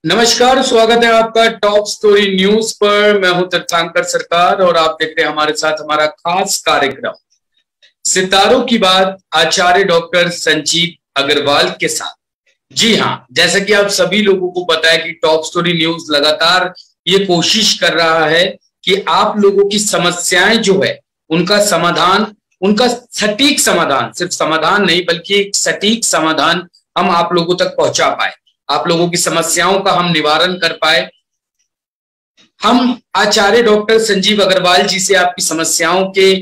नमस्कार, स्वागत है आपका टॉप स्टोरी न्यूज पर। मैं हूं तीर्थंकर सरकार और आप देखते हैं हमारे साथ हमारा खास कार्यक्रम सितारों की बात आचार्य डॉक्टर संजीव अग्रवाल के साथ। जी हां, जैसा कि आप सभी लोगों को पता है कि टॉप स्टोरी न्यूज लगातार ये कोशिश कर रहा है कि आप लोगों की समस्याएं जो है उनका समाधान, उनका सटीक समाधान, सिर्फ समाधान नहीं बल्कि एक सटीक समाधान हम आप लोगों तक पहुंचा पाए, आप लोगों की समस्याओं का हम निवारण कर पाए। हम आचार्य डॉक्टर संजीव अग्रवाल जी से आपकी समस्याओं के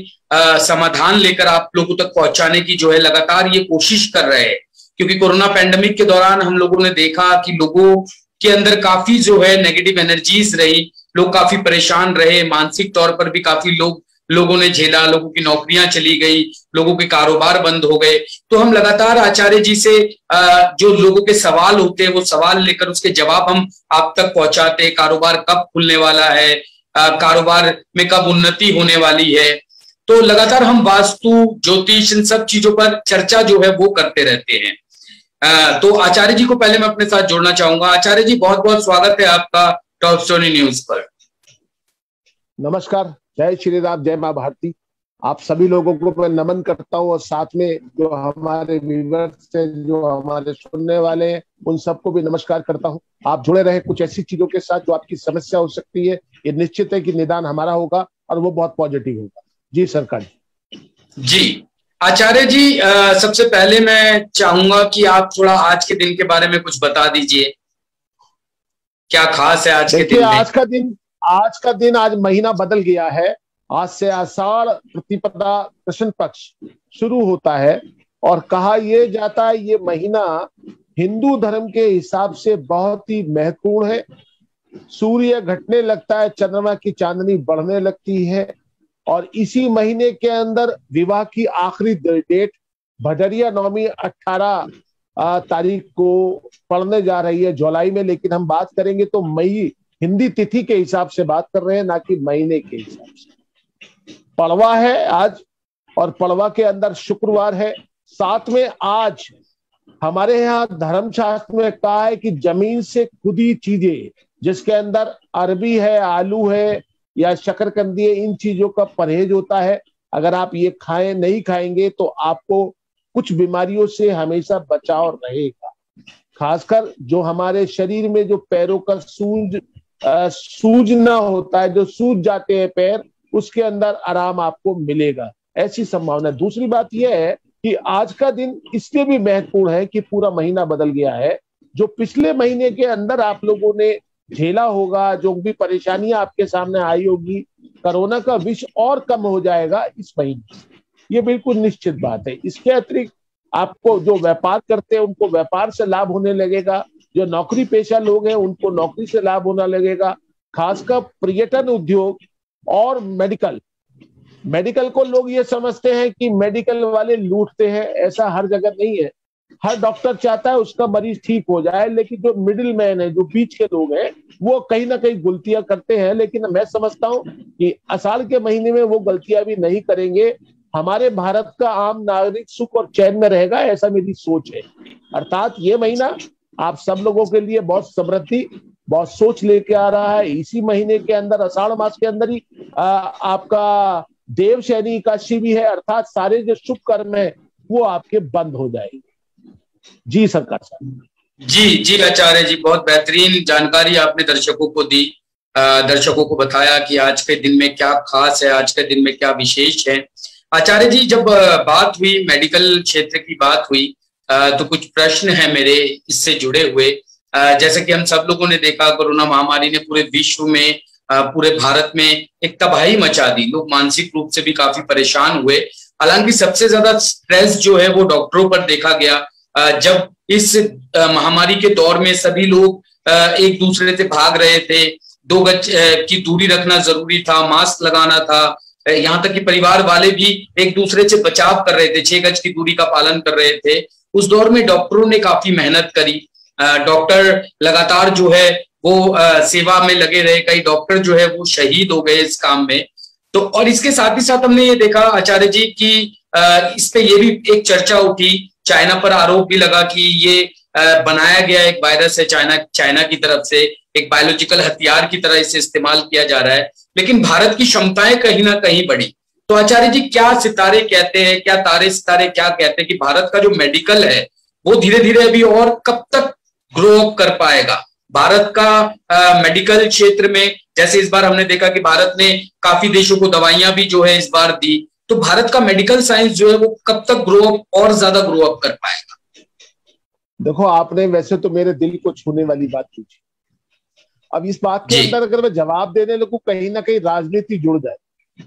समाधान लेकर आप लोगों तक पहुंचाने की जो है लगातार ये कोशिश कर रहे हैं, क्योंकि कोरोना पैंडेमिक के दौरान हम लोगों ने देखा कि लोगों के अंदर काफी जो है नेगेटिव एनर्जीज रही, लोग काफी परेशान रहे, मानसिक तौर पर भी काफी लोगों ने झेला, लोगों की नौकरियां चली गई, लोगों के कारोबार बंद हो गए। तो हम लगातार आचार्य जी से जो लोगों के सवाल होते हैं वो सवाल लेकर उसके जवाब हम आप तक पहुंचाते। कारोबार कब खुलने वाला है, कारोबार में कब उन्नति होने वाली है, तो लगातार हम वास्तु, ज्योतिष, इन सब चीजों पर चर्चा जो है वो करते रहते हैं। तो आचार्य जी को पहले मैं अपने साथ जोड़ना चाहूंगा। आचार्य जी, बहुत बहुत स्वागत है आपका टॉप स्टोरी न्यूज पर। नमस्कार, जय श्री राम, जय मां भारती। आप सभी लोगों को मैं नमन करता हूँ और साथ में जो हमारे व्यूअर्स हैं, जो हमारे सुनने वाले हैं, उन सबको भी नमस्कार करता हूँ। आप जुड़े रहे कुछ ऐसी चीजों के साथ जो आपकी समस्या हो सकती है। ये निश्चित है कि निदान हमारा होगा और वो बहुत पॉजिटिव होगा। जी सरकार जी। आचार्य जी, सबसे पहले मैं चाहूंगा कि आप थोड़ा आज के दिन के बारे में कुछ बता दीजिए, क्या खास है आज के दिन में? आज महीना बदल गया है। आज से आषाढ़ प्रतिपदा कृष्ण पक्ष शुरू होता है और कहा यह जाता है ये महीना हिंदू धर्म के हिसाब से बहुत ही महत्वपूर्ण है। सूर्य घटने लगता है, चंद्रमा की चांदनी बढ़ने लगती है और इसी महीने के अंदर विवाह की आखिरी डेट भदरिया नवमी 18 तारीख को पड़ने जा रही है जुलाई में। लेकिन हम बात करेंगे तो मई हिंदी तिथि के हिसाब से बात कर रहे हैं, ना कि महीने के हिसाब से। पड़वा है आज और पड़वा के अंदर शुक्रवार है। साथ में आज हमारे यहाँ धर्मशास्त्र में कहा है कि जमीन से खुदी चीजें, जिसके अंदर अरबी है, आलू है या शकरकंदी है, इन चीजों का परहेज होता है। अगर आप ये नहीं खाएंगे तो आपको कुछ बीमारियों से हमेशा बचाव रहेगा। खासकर जो हमारे शरीर में जो पैरों का सूजना होता है, जो सूज जाते हैं पैर, उसके अंदर आराम आपको मिलेगा, ऐसी संभावना। दूसरी बात यह है कि आज का दिन इसलिए भी महत्वपूर्ण है कि पूरा महीना बदल गया है। जो पिछले महीने के अंदर आप लोगों ने झेला होगा, जो भी परेशानियां आपके सामने आई होगी, कोरोना का विष और कम हो जाएगा इस महीने, ये बिल्कुल निश्चित बात है। इसके अतिरिक्त आपको जो व्यापार करते हैं उनको व्यापार से लाभ होने लगेगा, जो नौकरी पेशा लोग हैं उनको नौकरी से लाभ होने लगेगा। खासकर पर्यटन उद्योग और मेडिकल को लोग ये समझते हैं कि मेडिकल वाले लूटते हैं, ऐसा हर जगह नहीं है। हर डॉक्टर चाहता है उसका मरीज ठीक हो जाए, लेकिन जो मिडिल मैन है, जो बीच के लोग हैं, वो कहीं ना कहीं गलतियां करते हैं। लेकिन मैं समझता हूं कि आषाढ़ के महीने में वो गलतियां भी नहीं करेंगे। हमारे भारत का आम नागरिक सुख और चैन में रहेगा, ऐसा मेरी सोच है। अर्थात ये महीना आप सब लोगों के लिए बहुत समृद्धि, बहुत सोच लेके आ रहा है। इसी महीने के अंदर, आषाढ़ मास के अंदर ही आपका देवशयनी एकादशी भी है, अर्थात सारे जो शुभ कर्म है वो आपके बंद हो जाएंगे। जी सरकार साहब। जी आचार्य जी, बहुत बेहतरीन जानकारी आपने दर्शकों को दी, दर्शकों को बताया कि आज के दिन में क्या खास है, आज के दिन में क्या विशेष है। आचार्य जी, जब बात हुई, मेडिकल क्षेत्र की बात हुई, तो कुछ प्रश्न है मेरे इससे जुड़े हुए। जैसे कि हम सब लोगों ने देखा, कोरोना महामारी ने पूरे विश्व में, पूरे भारत में एक तबाही मचा दी। लोग मानसिक रूप से भी काफी परेशान हुए। हालांकि सबसे ज्यादा स्ट्रेस जो है वो डॉक्टरों पर देखा गया। जब इस महामारी के दौर में सभी लोग एक दूसरे से भाग रहे थे, 2 गज की दूरी रखना जरूरी था, मास्क लगाना था, यहाँ तक कि परिवार वाले भी एक दूसरे से बचाव कर रहे थे, 6 गज की दूरी का पालन कर रहे थे। उस दौर में डॉक्टरों ने काफी मेहनत करी। डॉक्टर लगातार जो है वो सेवा में लगे रहे। कई डॉक्टर जो है वो शहीद हो गए इस काम में। तो और इसके साथ ही साथ हमने ये देखा आचार्य जी कि इस पे ये भी एक चर्चा उठी, चाइना पर आरोप भी लगा कि ये बनाया गया एक वायरस है, चाइना की तरफ से एक बायोलॉजिकल हथियार की तरह इसे इस्तेमाल किया जा रहा है, लेकिन भारत की क्षमताएं कहीं ना कहीं बढ़ी। तो आचार्य जी, क्या सितारे कहते हैं, क्या तारे सितारे क्या कहते हैं कि भारत का जो मेडिकल है वो धीरे धीरे अभी और कब तक ग्रो अप कर पाएगा? भारत का मेडिकल क्षेत्र में, जैसे इस बार हमने देखा कि भारत ने काफी देशों को दवाइयां भी जो है इस बार दी, तो भारत का मेडिकल साइंस जो है वो कब तक ग्रो अप और ज्यादा ग्रो अप कर पाएगा? देखो, आपने वैसे तो मेरे दिल को छूने वाली बात पूछी। अब इस बात के अंदर अगर मैं जवाब देने लगूं, कहीं ना कहीं राजनीति जुड़ जाए।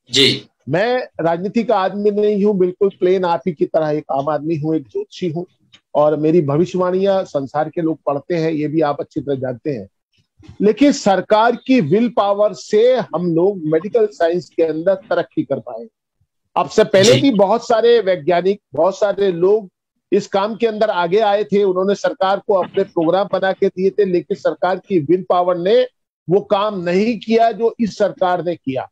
जी, मैं राजनीति का आदमी नहीं हूं, बिल्कुल प्लेन आप ही की तरह एक आम आदमी हूं, एक ज्योतिषी हूं, और मेरी भविष्यवाणियां संसार के लोग पढ़ते हैं, ये भी आप अच्छी तरह जानते हैं। लेकिन सरकार की विल पावर से हम लोग मेडिकल साइंस के अंदर तरक्की कर पाए। अब से पहले भी बहुत सारे वैज्ञानिक, बहुत सारे लोग इस काम के अंदर आगे आए थे, उन्होंने सरकार को अपने प्रोग्राम बना के दिए थे, लेकिन सरकार की विल पावर ने वो काम नहीं किया जो इस सरकार ने किया।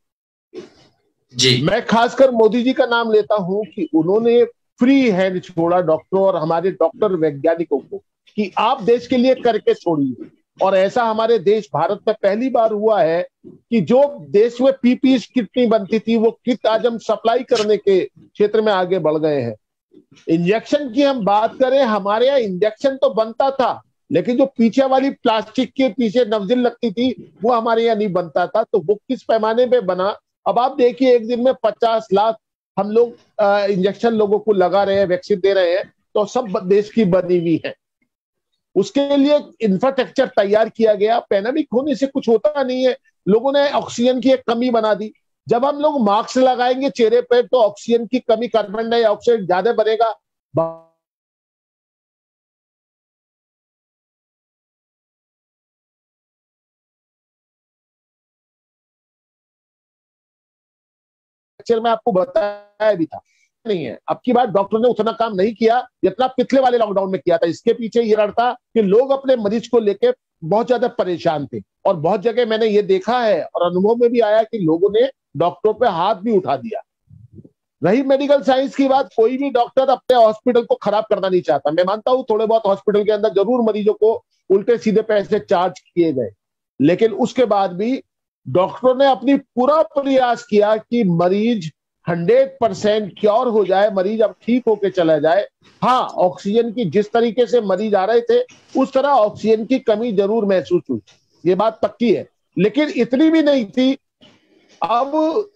जी, मैं खासकर मोदी जी का नाम लेता हूं कि उन्होंने फ्री हैंड छोड़ा डॉक्टरों और हमारे डॉक्टर वैज्ञानिकों को कि आप देश के लिए करके छोड़िए। और ऐसा हमारे देश भारत में पहली बार हुआ है कि जो देश में पीपीई किट नहीं बनती थी, वो किट आज हम सप्लाई करने के क्षेत्र में आगे बढ़ गए हैं। इंजेक्शन की हम बात करें, हमारे यहाँ इंजेक्शन तो बनता था, लेकिन जो पीछे वाली प्लास्टिक के पीछे नवजिल लगती थी वो हमारे यहाँ नहीं बनता था। तो वो किस पैमाने पे बना, अब आप देखिए, एक दिन में 50 लाख हम लोग इंजेक्शन लोगों को लगा रहे हैं, वैक्सीन दे रहे हैं, तो सब देश की बनी हुई है। उसके लिए इंफ्रास्ट्रक्चर तैयार किया गया। पैंडेमिक होने से कुछ होता नहीं है, लोगों ने ऑक्सीजन की एक कमी बना दी। जब हम लोग मास्क लगाएंगे चेहरे पे तो ऑक्सीजन की कमी, कार्बन डाइऑक्साइड ज्यादा बढ़ेगा। में आपको बताया भी था, नहीं है। अब की बार डॉक्टर ने उतना काम नहीं किया जितना पिछले वाले लॉकडाउन में किया था। इसके पीछे ये रहा था कि लोग अपने मरीज को लेके बहुत ज्यादा परेशान थे, और बहुत जगह मैंने ये देखा है और अनुभव में भी आया कि लोगों ने डॉक्टरों पे हाथ भी उठा दिया। रही मेडिकल साइंस की बात, कोई भी डॉक्टर अपने हॉस्पिटल को खराब करना नहीं चाहता। मैं मानता हूं थोड़े बहुत हॉस्पिटल के अंदर जरूर मरीजों को उल्टे सीधे पैसे चार्ज किए गए, लेकिन उसके बाद भी डॉक्टरों ने अपनी पूरा प्रयास किया कि मरीज 100% क्योर हो जाए, मरीज अब ठीक होके चला जाए। हाँ, ऑक्सीजन की जिस तरीके से मरीज आ रहे थे उस तरह ऑक्सीजन की कमी जरूर महसूस हुई, ये बात पक्की है, लेकिन इतनी भी नहीं थी। अब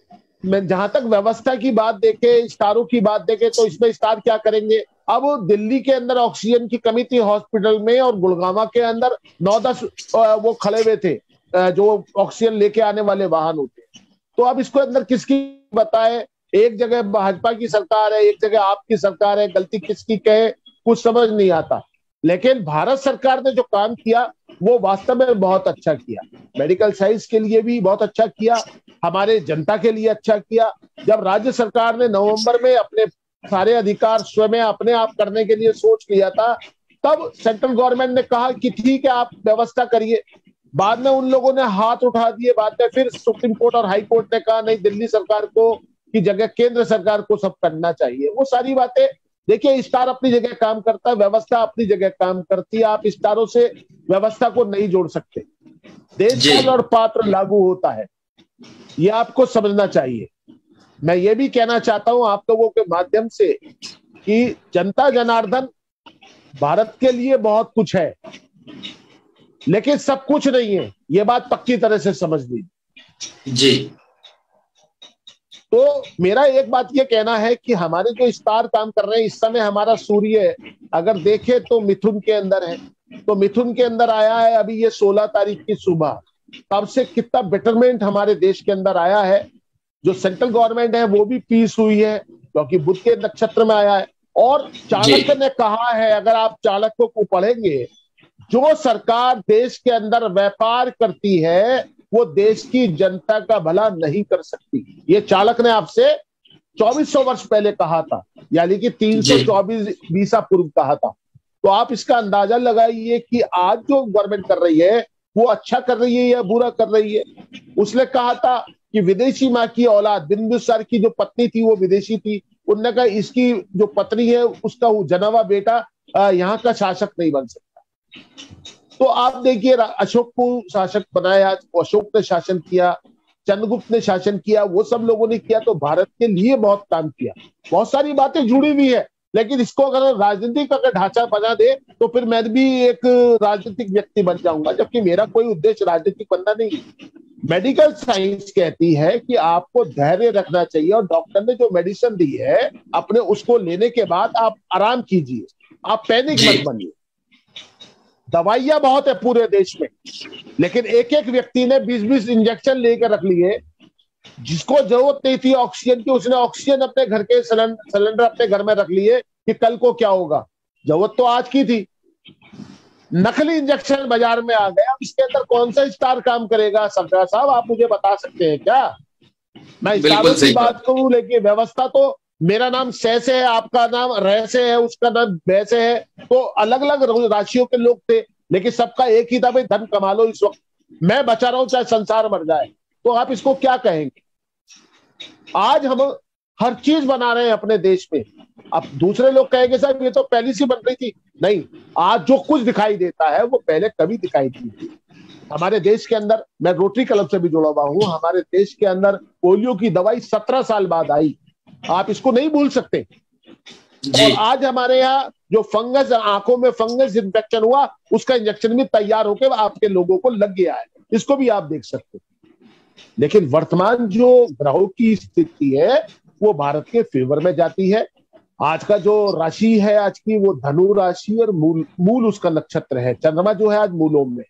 मैं जहां तक व्यवस्था की बात देखे, स्टारों की बात देखे, तो इसमें स्टार क्या करेंगे। अब दिल्ली के अंदर ऑक्सीजन की कमी थी हॉस्पिटल में, और गुड़गांव के अंदर 9-10 वो खड़े हुए थे जो ऑक्सीजन लेके आने वाले वाहन होते हैं। तो अब इसको अंदर किसकी बताए, एक जगह भाजपा की सरकार है, एक जगह आपकी सरकार है, गलती किसकी कहे कुछ समझ नहीं आता। लेकिन भारत सरकार ने जो काम किया वो वास्तव में बहुत अच्छा किया, मेडिकल साइंस के लिए भी बहुत अच्छा किया, हमारे जनता के लिए अच्छा किया। जब राज्य सरकार ने नवंबर में अपने सारे अधिकार स्वयं अपने आप करने के लिए सोच लिया था, तब सेंट्रल गवर्नमेंट ने कहा कि ठीक है आप व्यवस्था करिए। बाद में उन लोगों ने हाथ उठा दिए, बाद में फिर सुप्रीम कोर्ट और हाई कोर्ट ने कहा नहीं, दिल्ली सरकार को की जगह केंद्र सरकार को सब करना चाहिए। वो सारी बातें देखिए, स्टार अपनी जगह काम करता है, व्यवस्था अपनी जगह काम करती है। आप स्टारों से व्यवस्था को नहीं जोड़ सकते। देश काल और पात्र लागू होता है, ये आपको समझना चाहिए। मैं ये भी कहना चाहता हूं आप लोगों के माध्यम से कि जनता जनार्दन भारत के लिए बहुत कुछ है, लेकिन सब कुछ नहीं है, ये बात पक्की तरह से समझ लीजिए जी। तो मेरा एक बात ये कहना है कि हमारे जो स्टार काम कर रहे हैं इस समय, हमारा सूर्य अगर देखे तो मिथुन के अंदर है, तो मिथुन के अंदर आया है अभी ये 16 तारीख की सुबह। तब से कितना बेटरमेंट हमारे देश के अंदर आया है। जो सेंट्रल गवर्नमेंट है वो भी पीस हुई है क्योंकि बुध के नक्षत्र में आया है। और चाणक्य ने कहा है, अगर आप चाणक्य को पढ़ेंगे, जो सरकार देश के अंदर व्यापार करती है वो देश की जनता का भला नहीं कर सकती। ये चाणक्य ने आपसे 2400 वर्ष पहले कहा था, यानी कि 324 ईसा पूर्व कहा था। तो आप इसका अंदाजा लगाइए कि आज जो गवर्नमेंट कर रही है वो अच्छा कर रही है या बुरा कर रही है। उसने कहा था कि विदेशी माँ की औलाद, बिंदुसार की जो पत्नी थी वो विदेशी थी। उन्होंने कहा इसकी जो पत्नी है उसका जनावा बेटा यहाँ का शासक नहीं बन सकता। तो आप देखिए, अशोक को शासक बनाया, अशोक ने शासन किया, चंद्रगुप्त ने शासन किया, वो सब लोगों ने किया, तो भारत के लिए बहुत काम किया। बहुत सारी बातें जुड़ी हुई है, लेकिन इसको अगर राजनीतिक अगर ढांचा बना दे तो फिर मैं भी एक राजनीतिक व्यक्ति बन जाऊंगा, जबकि मेरा कोई उद्देश्य राजनीतिक बनना नहीं। मेडिकल साइंस कहती है कि आपको धैर्य रखना चाहिए, और डॉक्टर ने जो मेडिसिन दी है अपने उसको लेने के बाद आप आराम कीजिए, आप पैनिक मत बनिए। दवाइयां बहुत है पूरे देश में, लेकिन एक एक व्यक्ति ने 20-20 इंजेक्शन लेकर रख लिए। जिसको जरूरत नहीं थी ऑक्सीजन की, उसने ऑक्सीजन अपने घर के सिलेंडर अपने घर में रख लिए कि कल को क्या होगा। जरूरत तो आज की थी। नकली इंजेक्शन बाजार में आ गया, इसके अंदर कौन सा स्टार काम करेगा? सरदार साहब, आप मुझे बता सकते हैं क्या? मैं स्टारों की बात करूं, लेकिन व्यवस्था तो मेरा नाम सै से है, आपका नाम रह से है, उसका नाम बै से है, तो अलग अलग राशियों के लोग थे, लेकिन सबका एक ही था, भाई धन कमा लो। इस वक्त मैं बचा रहा हूं चाहे संसार मर जाए, तो आप इसको क्या कहेंगे? आज हम हर चीज बना रहे हैं अपने देश में। अब दूसरे लोग कहेंगे साहब ये तो पहले से बन रही थी। नहीं, आज जो कुछ दिखाई देता है वो पहले कभी दिखाई नहीं थी। हमारे देश के अंदर, मैं रोटरी क्लब से भी जुड़ा हुआ हूं, हमारे देश के अंदर पोलियो की दवाई 17 साल बाद आई। आप इसको नहीं भूल सकते। और आज हमारे यहाँ जो फंगस, आंखों में फंगस इन्फेक्शन हुआ, उसका इंजेक्शन भी तैयार होकर आपके लोगों को लग गया है। इसको भी आप देख सकते। लेकिन वर्तमान जो ग्रहों की स्थिति है वो भारत के फेवर में जाती है। आज का जो राशि है आज की, वो धनु राशि और मूल उसका नक्षत्र है। चंद्रमा जो है आज मूलों में,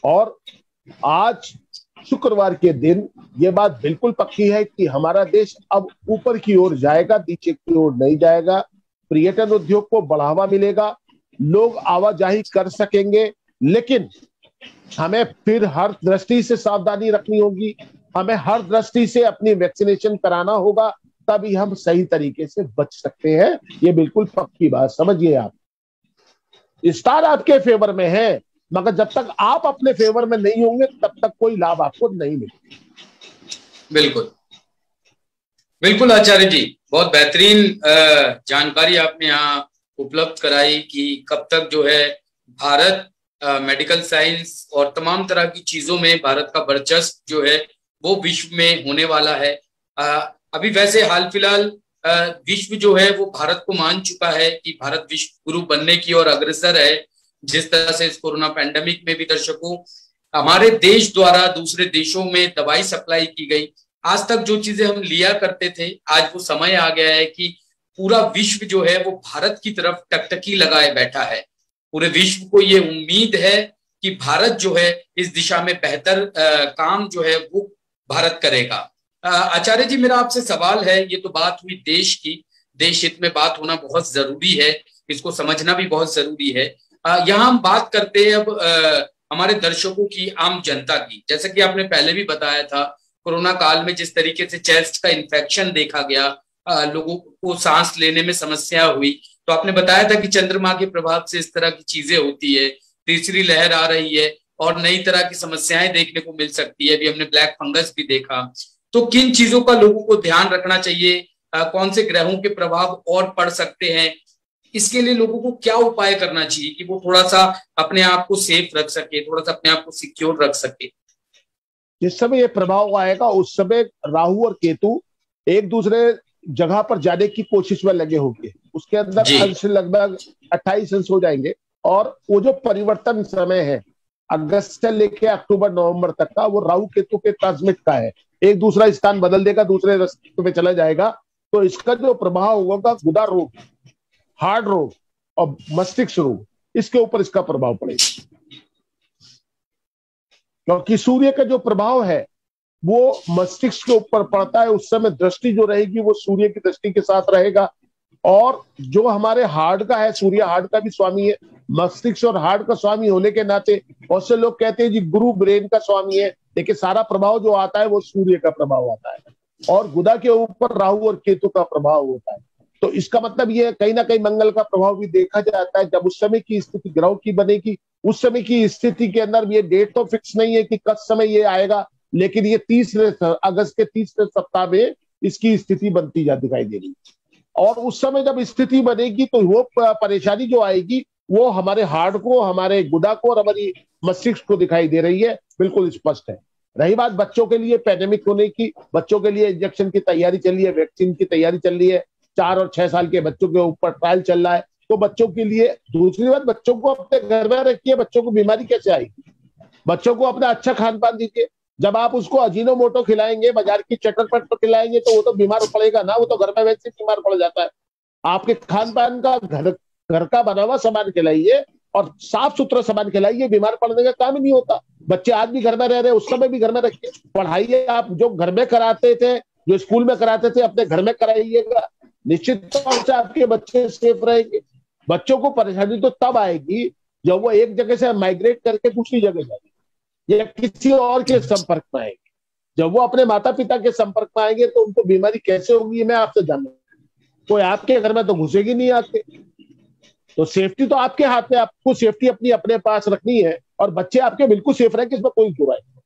और आज शुक्रवार के दिन ये बात बिल्कुल पक्की है कि हमारा देश अब ऊपर की ओर जाएगा, नीचे की ओर नहीं जाएगा। पर्यटन उद्योग को बढ़ावा मिलेगा, लोग आवाजाही कर सकेंगे, लेकिन हमें फिर हर दृष्टि से सावधानी रखनी होगी। हमें हर दृष्टि से अपनी वैक्सीनेशन कराना होगा, तभी हम सही तरीके से बच सकते हैं। ये बिल्कुल पक्की बात समझिए आप। स्टार आपके फेवर में है, मगर जब तक आप अपने फेवर में नहीं होंगे तब तक कोई लाभ आपको नहीं मिलेगा। बिल्कुल बिल्कुल आचार्य जी, बहुत बेहतरीन जानकारी आपने यहाँ उपलब्ध कराई कि कब तक जो है भारत मेडिकल साइंस और तमाम तरह की चीजों में भारत का वर्चस्व जो है वो विश्व में होने वाला है। अभी वैसे हाल फिलहाल विश्व जो है वो भारत को मान चुका है कि भारत विश्व गुरु बनने की ओर अग्रसर है। जिस तरह से इस कोरोना पैंडेमिक में भी दर्शकों हमारे देश द्वारा दूसरे देशों में दवाई सप्लाई की गई, आज तक जो चीजें हम लिया करते थे, आज वो समय आ गया है कि पूरा विश्व जो है वो भारत की तरफ टकटकी लगाए बैठा है। पूरे विश्व को ये उम्मीद है कि भारत जो है इस दिशा में बेहतर काम जो है वो भारत करेगा। आचार्य जी, मेरा आपसे सवाल है, ये तो बात हुई देश की, देश हित में बात होना बहुत जरूरी है, इसको समझना भी बहुत जरूरी है। यहाँ हम बात करते हैं अब हमारे दर्शकों की, आम जनता की। जैसा कि आपने पहले भी बताया था, कोरोना काल में जिस तरीके से चेस्ट का इन्फेक्शन देखा गया, लोगों को सांस लेने में समस्या हुई, तो आपने बताया था कि चंद्रमा के प्रभाव से इस तरह की चीजें होती है, तीसरी लहर आ रही है और नई तरह की समस्याएं देखने को मिल सकती है। अभी हमने ब्लैक फंगस भी देखा। तो किन चीजों का लोगों को ध्यान रखना चाहिए? कौन से ग्रहों के प्रभाव और पड़ सकते हैं? इसके लिए लोगों को क्या उपाय करना चाहिए कि वो थोड़ा सा अपने आप को सेफ रख सके, थोड़ा सा अपने आप को सिक्योर रख सके? जिस समय ये प्रभाव आएगा उस समय राहु और केतु एक दूसरे जगह पर जाने की कोशिश में लगे होंगे। उसके अंदर अंश लगभग 28 अंश हो जाएंगे, और वो जो परिवर्तन समय है अगस्त से लेके अक्टूबर नवंबर तक का, वो राहु केतु के ट्रांसमिट का है। एक दूसरा स्थान बदल देगा, दूसरे रास्ते पे चला जाएगा। तो इसका जो प्रभाव होगा गुदा रोग, हार्ट रोग और मस्तिष्क रोग, इसके ऊपर इसका प्रभाव पड़ेगा। क्योंकि सूर्य का जो प्रभाव है वो मस्तिष्क के ऊपर पड़ता है, उस समय दृष्टि जो रहेगी वो सूर्य की दृष्टि के साथ रहेगा। और जो हमारे हार्ट का है, सूर्य हार्ट का भी स्वामी है, मस्तिष्क और हार्ट का स्वामी होने के नाते बहुत से लोग कहते हैं जी गुरु ब्रेन का स्वामी है, लेकिन सारा प्रभाव जो आता है वो सूर्य का प्रभाव आता है, और गुदा के ऊपर राहु और केतु का प्रभाव होता है। तो इसका मतलब ये कहीं ना कहीं मंगल का प्रभाव भी देखा जाता है। जब उस समय की स्थिति ग्रह की बनेगी, उस समय की स्थिति के अंदर ये डेट तो फिक्स नहीं है कि कब समय ये आएगा, लेकिन ये अगस्त के तीसरे सप्ताह में इसकी स्थिति बनती जा दिखाई दे रही है। और उस समय जब स्थिति बनेगी तो वो परेशानी जो आएगी वो हमारे हार्ट को, हमारे गुदा को और हमारी मस्तिष्क को दिखाई दे रही है, बिल्कुल स्पष्ट है। रही बात बच्चों के लिए पैंडेमिक होने की, बच्चों के लिए इंजेक्शन की तैयारी चल रही है, वैक्सीन की तैयारी चल रही है, 4 और 6 साल के बच्चों के ऊपर ट्रायल चल रहा है। तो बच्चों के लिए, दूसरी बात, बच्चों को अपने घर में रखिए, बच्चों को बीमारी कैसे आएगी? बच्चों को अपना अच्छा खान पान दीजिए। जब आप उसको अजीनोमोटो खिलाएंगे, बाजार की चटपट खिलाएंगे, तो वो तो बीमार पड़ेगा ना, वो तो घर में वैसे बीमार पड़ जाता है। आपके खान पान का घर का बना हुआ सामान खिलाइए और साफ सुथरा सामान खिलाइए, बीमार पड़ने का काम ही नहीं होता। बच्चे आज भी घर में रह रहे हैं, उस समय भी घर में रखिए, पढ़ाइए। आप जो घर में कराते थे, जो स्कूल में कराते थे, अपने घर में कराइएगा, निश्चित तौर से आपके बच्चे सेफ रहेंगे। बच्चों को परेशानी तो तब आएगी जब वो एक जगह से माइग्रेट करके दूसरी जगह जाएंगे या किसी और के संपर्क में आएंगे। जब वो अपने माता पिता के संपर्क में आएंगे तो उनको बीमारी कैसे होगी, मैं आपसे जानना। कोई आपके घर में तो घुसेगी नहीं आके। तो सेफ्टी तो आपके हाथ में, आपको सेफ्टी अपनी अपने पास रखनी है और बच्चे आपके बिल्कुल सेफ रहे कि इसमें कोई बुराई नहीं।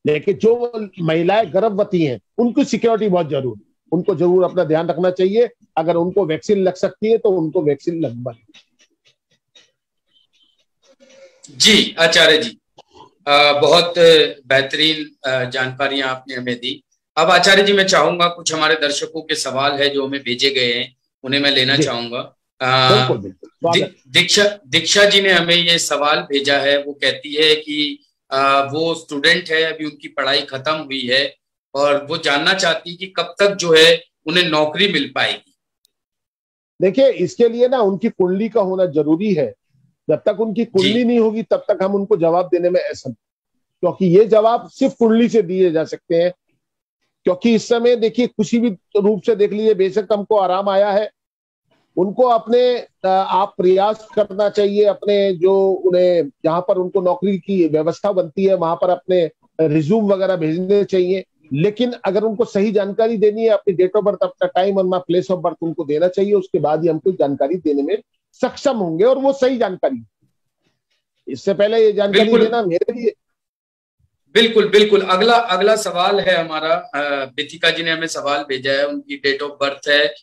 लेकिन जो महिलाएं गर्भवती हैं उनकी सिक्योरिटी बहुत जरूरी, उनको जरूर अपना ध्यान रखना चाहिए। अगर उनको वैक्सीन लग सकती है तो उनको वैक्सीन लगवानी। जी आचार्य जी, बहुत बेहतरीन जानकारियां आपने हमें दी। अब आचार्य जी मैं चाहूंगा, कुछ हमारे दर्शकों के सवाल है जो हमें भेजे गए हैं, उन्हें मैं लेना चाहूंगा। दीक्षा जी ने हमें ये सवाल भेजा है। वो कहती है कि वो स्टूडेंट है, अभी उनकी पढ़ाई खत्म हुई है और वो जानना चाहती है कि कब तक जो है उन्हें नौकरी मिल पाएगी। देखिए, इसके लिए ना उनकी कुंडली का होना जरूरी है। जब तक उनकी कुंडली नहीं होगी तब तक हम उनको जवाब देने में असमर्थ, क्योंकि ये जवाब सिर्फ कुंडली से दिए जा सकते हैं। क्योंकि इस समय देखिए, किसी भी रूप से देख लीजिए, बेशक हमको आराम आया है, उनको अपने आप प्रयास करना चाहिए। अपने जो उन्हें जहां पर उनको नौकरी की व्यवस्था बनती है वहां पर अपने रिज्यूम वगैरह भेजने चाहिए। लेकिन अगर उनको सही जानकारी देनी है, अपनी डेट ऑफ बर्थ, अपना टाइम और प्लेस ऑफ बर्थ उनको देना चाहिए। उसके बाद ही हमको जानकारी देने में सक्षम होंगे और वो सही जानकारी। इससे पहले ये जानकारी देना मेरे लिए। बिल्कुल बिल्कुल। अगला सवाल है हमारा, बिथिका जी ने हमें सवाल भेजा है। उनकी डेट ऑफ बर्थ है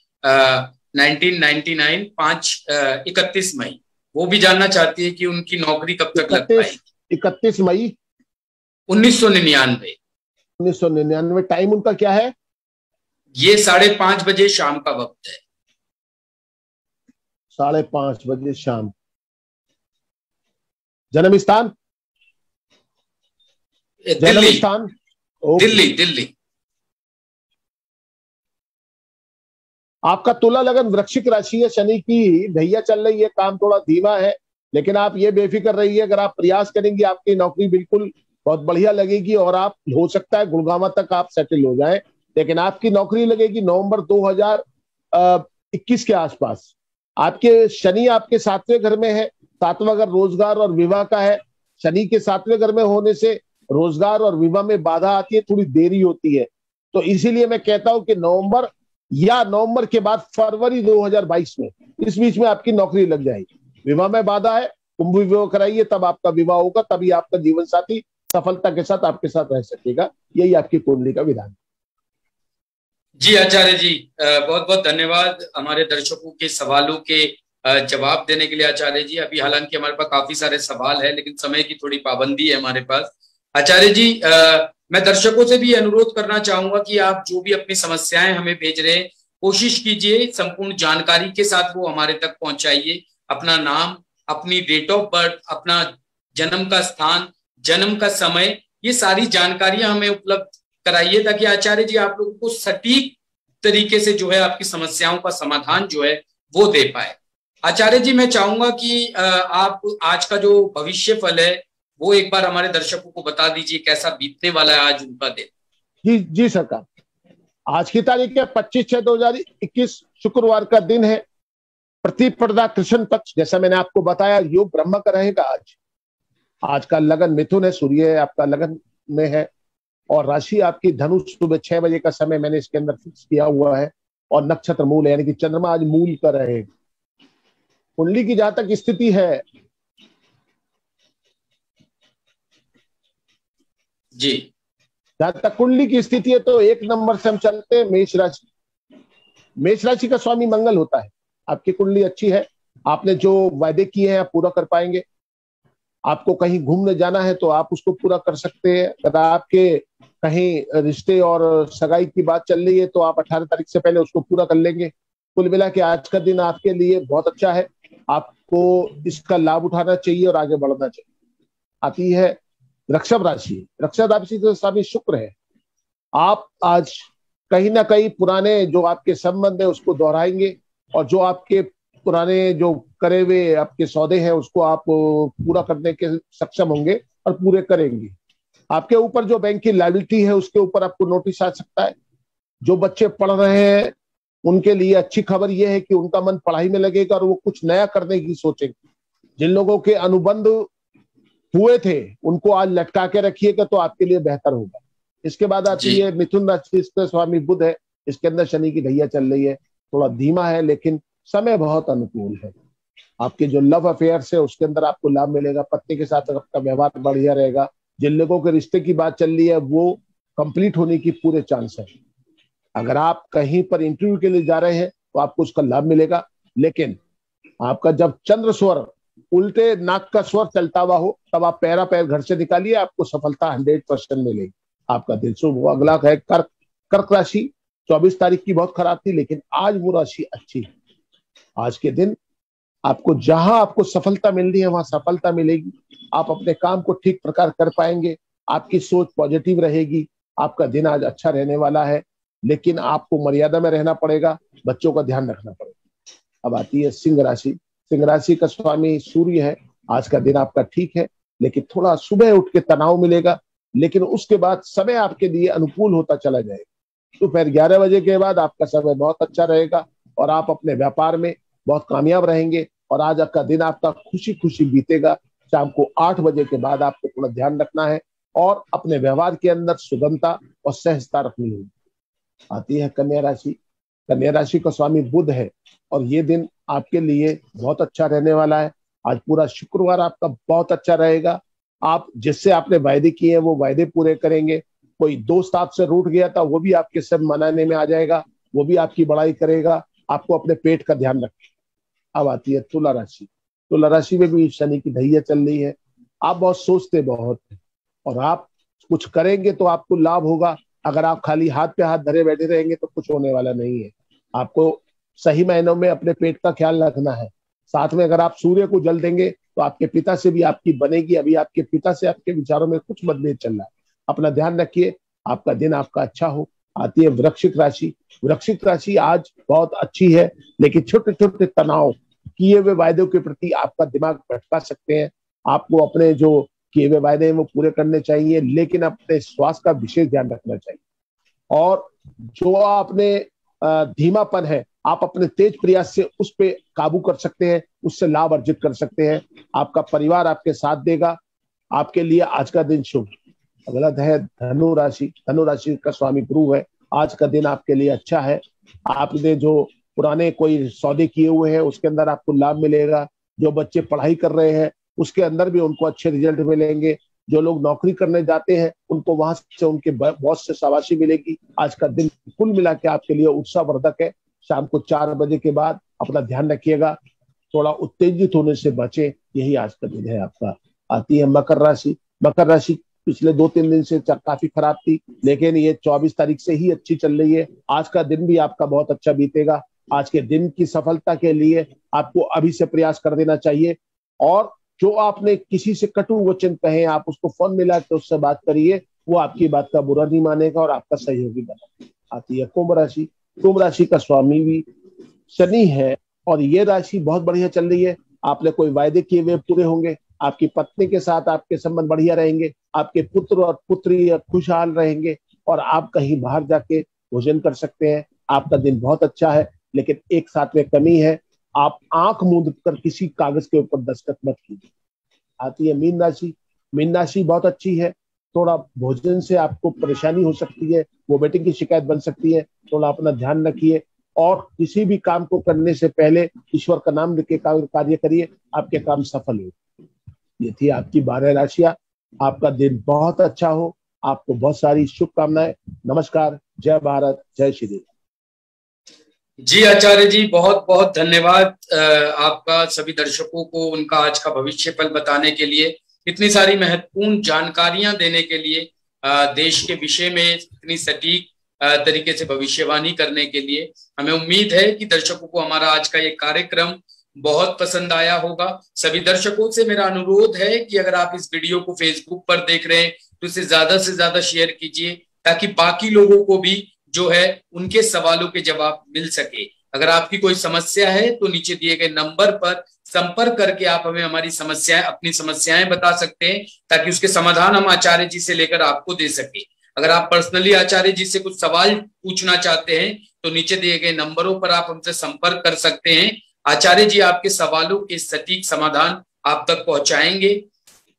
1999 31 मई। वो भी जानना चाहती है कि उनकी नौकरी कब तक लग पाएगी। 31 मई 1999। 1999। टाइम उनका क्या है? ये 5:30 बजे शाम का वक्त है। 5:30 बजे शाम। जन्म स्थान? जन्म स्थान दिल्ली। दिल्ली। आपका तुला लगन वृश्चिक राशि है, शनि की ढैया चल रही है, काम थोड़ा धीमा है। लेकिन आप ये बेफिक्र रहिए, अगर आप प्रयास करेंगे आपकी नौकरी बिल्कुल बहुत बढ़िया लगेगी और आप हो सकता है गुड़गांव तक आप सेटल हो जाएं। लेकिन आपकी नौकरी लगेगी नवंबर 2021 के आसपास। आपके शनि आपके 7वें घर में है। 7वां घर रोजगार और विवाह का है। शनि के 7वें घर में होने से रोजगार और विवाह में बाधा आती है, थोड़ी देरी होती है। तो इसीलिए मैं कहता हूं कि नवंबर या नवंबर के बाद फरवरी 2022 में, इस बीच में आपकी नौकरी लग जाएगी। विवाह में बाधा है, कुंभ विवाह कराइए, तब आपका विवाह होगा, तभी आपका जीवन साथी सफलता के साथ आपके साथ रह सकेगा। यही आपकी कुंडली का विधान। जी आचार्य जी, बहुत बहुत धन्यवाद हमारे दर्शकों के सवालों के जवाब देने के लिए आचार्य जी। अभी हालांकि हमारे पास काफी सारे सवाल है, लेकिन समय की थोड़ी पाबंदी है हमारे पास। आचार्य जी, मैं दर्शकों से भी अनुरोध करना चाहूंगा कि आप जो भी अपनी समस्याएं हमें भेज रहे हैं, कोशिश कीजिए संपूर्ण जानकारी के साथ वो हमारे तक पहुंचाइए। अपना नाम, अपनी डेट ऑफ बर्थ, अपना जन्म का स्थान, जन्म का समय, ये सारी जानकारियां हमें उपलब्ध कराइए, ताकि आचार्य जी आप लोगों को सटीक तरीके से जो है आपकी समस्याओं का समाधान जो है वो दे पाए। आचार्य जी, मैं चाहूंगा कि आप आज का जो भविष्य फल है वो एक बार हमारे दर्शकों को बता दीजिए, कैसा बीतने वाला है आज उनका दिन। जी जी सरकार, आज की तारीख है 25/6/2021, शुक्रवार का दिन है। प्रतिपदा कृष्ण पक्ष, जैसा मैंने आपको बताया, योग ब्रह्म का रहेगा आज का लगन मिथुन है, सूर्य आपका लगन में है और राशि आपकी धनुष। सुबह 6 बजे का समय मैंने इसके अंदर फिक्स किया हुआ है और नक्षत्र मूल है, यानी कि चंद्रमा आज मूल का रहेगा। कुंडली की जहां तक स्थिति है जी, जहां तक कुंडली की स्थिति है तो 1 नंबर से हम चलते हैं मेष राशि। मेष राशि का स्वामी मंगल होता है। आपकी कुंडली अच्छी है, आपने जो वायदे किए हैं आप पूरा कर पाएंगे। आपको कहीं घूमने जाना है तो आप उसको पूरा कर सकते हैं। अगर आपके कहीं रिश्ते और सगाई की बात चल रही है तो आप 18 तारीख से पहले उसको पूरा कर लेंगे। कुल मिला के आज का दिन आपके लिए बहुत अच्छा है, आपको इसका लाभ उठाना चाहिए और आगे बढ़ना चाहिए। आती है वृषभ राशि। वृषभ राशि के स्वामी शुक्र है। आप आज कहीं ना कहीं पुराने जो आपके संबंध है उसको दोहराएंगे, और जो आपके पुराने जो करे हुए आपके सौदे हैं उसको आप पूरा करने के सक्षम होंगे और पूरे करेंगे। आपके ऊपर जो बैंक की लायबिलिटी है उसके ऊपर आपको नोटिस आ सकता है। जो बच्चे पढ़ रहे हैं उनके लिए अच्छी खबर यह है कि उनका मन पढ़ाई में लगेगा और वो कुछ नया करने की सोचेंगे। जिन लोगों के अनुबंध हुए थे उनको आज लटका के रखिएगा तो आपके लिए बेहतर होगा। इसके बाद आती है मिथुन राशि। इसका स्वामी बुध है, इसके अंदर शनि की ढैया चल रही है। थोड़ा धीमा है लेकिन समय बहुत अनुकूल है। आपके जो लव अफेयर्स है उसके अंदर आपको लाभ मिलेगा। पत्नी के साथ आपका व्यवहार बढ़िया रहेगा। जिन लोगों के रिश्ते की बात चल रही है वो कंप्लीट होने की पूरे चांस है। अगर आप कहीं पर इंटरव्यू के लिए जा रहे हैं तो आपको उसका लाभ मिलेगा, लेकिन आपका जब चंद्र स्वर उल्टे नाक का स्वर चलता हुआ हो तब आप पैरा पैर घर से निकालिए, आपको सफलता 100% मिलेगी। आपका दिन शुभ हो। अगला है कर्क। कर्क राशि 24 तारीख की बहुत खराब थी लेकिन आज वो राशि अच्छी है। आज के दिन आपको जहां आपको सफलता मिल रही है वहां सफलता मिलेगी। आप अपने काम को ठीक प्रकार कर पाएंगे। आपकी सोच पॉजिटिव रहेगी। आपका दिन आज अच्छा रहने वाला है, लेकिन आपको मर्यादा में रहना पड़ेगा, बच्चों का ध्यान रखना पड़ेगा। अब आती है सिंह राशि। सिंह राशि का स्वामी सूर्य है। आज का दिन आपका ठीक है, लेकिन थोड़ा सुबह उठ के तनाव मिलेगा, लेकिन उसके बाद समय आपके लिए अनुकूल होता चला जाएगा। दोपहर 11 बजे के बाद आपका समय बहुत अच्छा रहेगा और आप अपने व्यापार में बहुत कामयाब रहेंगे और आज का दिन आपका खुशी खुशी बीतेगा। शाम को 8 बजे के बाद आपको थोड़ा ध्यान रखना है और अपने व्यवहार के अंदर सुगमता और सहजता रखनी होगी। आती है कन्या राशि। कन्या राशि का स्वामी बुध है और ये दिन आपके लिए बहुत अच्छा रहने वाला है। आज पूरा शुक्रवार आपका बहुत अच्छा रहेगा। आप जिससे आपने वायदे किए हैं वो वायदे पूरे करेंगे। कोई दोस्त आपसे रूठ गया था वो भी आपके सब मनाने में आ जाएगा, वो भी आपकी बड़ाई करेगा। आपको अपने पेट का ध्यान रखें। अब आती है तुला राशि। तुला राशि में भी शनि की ढैया चल रही है। आप बहुत सोचते बहुत हैं और आप कुछ करेंगे तो आपको लाभ होगा। अगर आप खाली हाथ पे हाथ धरे बैठे रहेंगे तो कुछ होने वाला नहीं है। आपको सही मायनों में अपने पेट का ख्याल रखना है। साथ में अगर आप सूर्य को जल देंगे तो आपके पिता से भी आपकी बनेगी। अभी आपके पिता से आपके विचारों में कुछ मतभेद चल रहा है, अपना ध्यान रखिए। आपका दिन आपका अच्छा हो। आती है वृश्चिक राशि। वृश्चिक राशि आज बहुत अच्छी है, लेकिन छोटे छोटे तनाव किए हुए वायदों के प्रति आपका दिमाग भटका सकते हैं। आपको अपने जो किए हुए वायदे हैं वो पूरे करने चाहिए, लेकिन अपने स्वास्थ्य का विशेष ध्यान रखना चाहिए। और जो आपने धीमापन है आप अपने तेज प्रयास से उस पर काबू कर सकते हैं, उससे लाभ अर्जित कर सकते हैं। आपका परिवार आपके साथ देगा। आपके लिए आज का दिन शुभ। अगला है धनु राशि। धनु राशि का स्वामी गुरु है। आज का दिन आपके लिए अच्छा है। आपने जो पुराने कोई सौदे किए हुए हैं उसके अंदर आपको लाभ मिलेगा। जो बच्चे पढ़ाई कर रहे हैं उसके अंदर भी उनको अच्छे रिजल्ट मिलेंगे। जो लोग नौकरी करने जाते हैं उनको वहां से उनके बॉस से शाबाशी मिलेगी। आज का दिन कुल मिला के आपके लिए उत्साहवर्धक है। शाम को 4 बजे के बाद अपना ध्यान रखिएगा, थोड़ा उत्तेजित होने से बचे। यही आज का दिन है आपका। आती है मकर राशि। मकर राशि पिछले 2-3 दिन से काफी खराब थी, लेकिन ये 24 तारीख से ही अच्छी चल रही है। आज का दिन भी आपका बहुत अच्छा बीतेगा। आज के दिन की सफलता के लिए आपको अभी से प्रयास कर देना चाहिए। और जो आपने किसी से कटु वचन कहे आप उसको फोन मिला के उससे बात करिए, वो आपकी बात का बुरा नहीं मानेगा और आपका सहयोगी बना। आती है कुंभ राशि। कुंभ राशि का स्वामी भी शनि है और ये राशि बहुत बढ़िया चल रही है। आपने कोई वायदे किए हुए पूरे होंगे। आपकी पत्नी के साथ आपके संबंध बढ़िया रहेंगे। आपके पुत्र और पुत्री खुशहाल रहेंगे और आप कहीं बाहर जाके भोजन कर सकते हैं। आपका दिन बहुत अच्छा है, लेकिन एक साथ में कमी है, आप आंख मूंद कर किसी कागज के ऊपर दस्तखत मत कीजिए। आती है मीन राशि। मीन राशि बहुत अच्छी है। थोड़ा भोजन से आपको परेशानी हो सकती है, वोमिटिंग की शिकायत बन सकती है, थोड़ा अपना ध्यान रखिए। और किसी भी काम को करने से पहले ईश्वर का नाम लेके कार्य करिए, आपके काम सफल हो। ये थी आपकी 12 राशियां। आपका दिन बहुत अच्छा हो। आपको बहुत सारी शुभकामनाएं। नमस्कार। जय भारत, जय श्री राम। जी आचार्य जी, बहुत बहुत धन्यवाद आपका सभी दर्शकों को उनका आज का भविष्य फल बताने के लिए, इतनी सारी महत्वपूर्ण जानकारियां देने के लिए, देश के विषय में इतनी सटीक तरीके से भविष्यवाणी करने के लिए। हमें उम्मीद है कि दर्शकों को हमारा आज का ये कार्यक्रम बहुत पसंद आया होगा। सभी दर्शकों से मेरा अनुरोध है कि अगर आप इस वीडियो को फेसबुक पर देख रहे हैं तो इसे ज्यादा से ज्यादा शेयर कीजिए, ताकि बाकी लोगों को भी जो है उनके सवालों के जवाब मिल सके। अगर आपकी कोई समस्या है तो नीचे दिए गए नंबर पर संपर्क करके आप हमें अपनी समस्याएं बता सकते हैं, ताकि उसके समाधान हम आचार्य जी से लेकर आपको दे सके। अगर आप पर्सनली आचार्य जी से कुछ सवाल पूछना चाहते हैं तो नीचे दिए गए नंबरों पर आप हमसे संपर्क कर सकते हैं। आचार्य जी आपके सवालों के सटीक समाधान आप तक पहुंचाएंगे।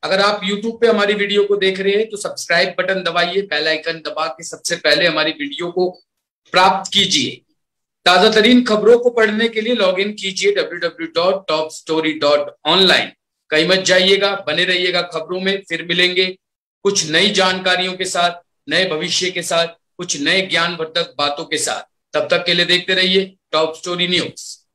अगर आप YouTube पे हमारी वीडियो को देख रहे हैं तो सब्सक्राइब बटन दबाइए, बेल आइकन दबा के सबसे पहले हमारी वीडियो को प्राप्त कीजिए। ताजा तरीन खबरों को पढ़ने के लिए लॉग इन कीजिए www.topstory.online। कहीं मत जाइएगा, बने रहिएगा खबरों में। फिर मिलेंगे कुछ नई जानकारियों के साथ, नए भविष्य के साथ, कुछ नए ज्ञानवर्धक बातों के साथ। तब तक के लिए देखते रहिए टॉप स्टोरी न्यूज।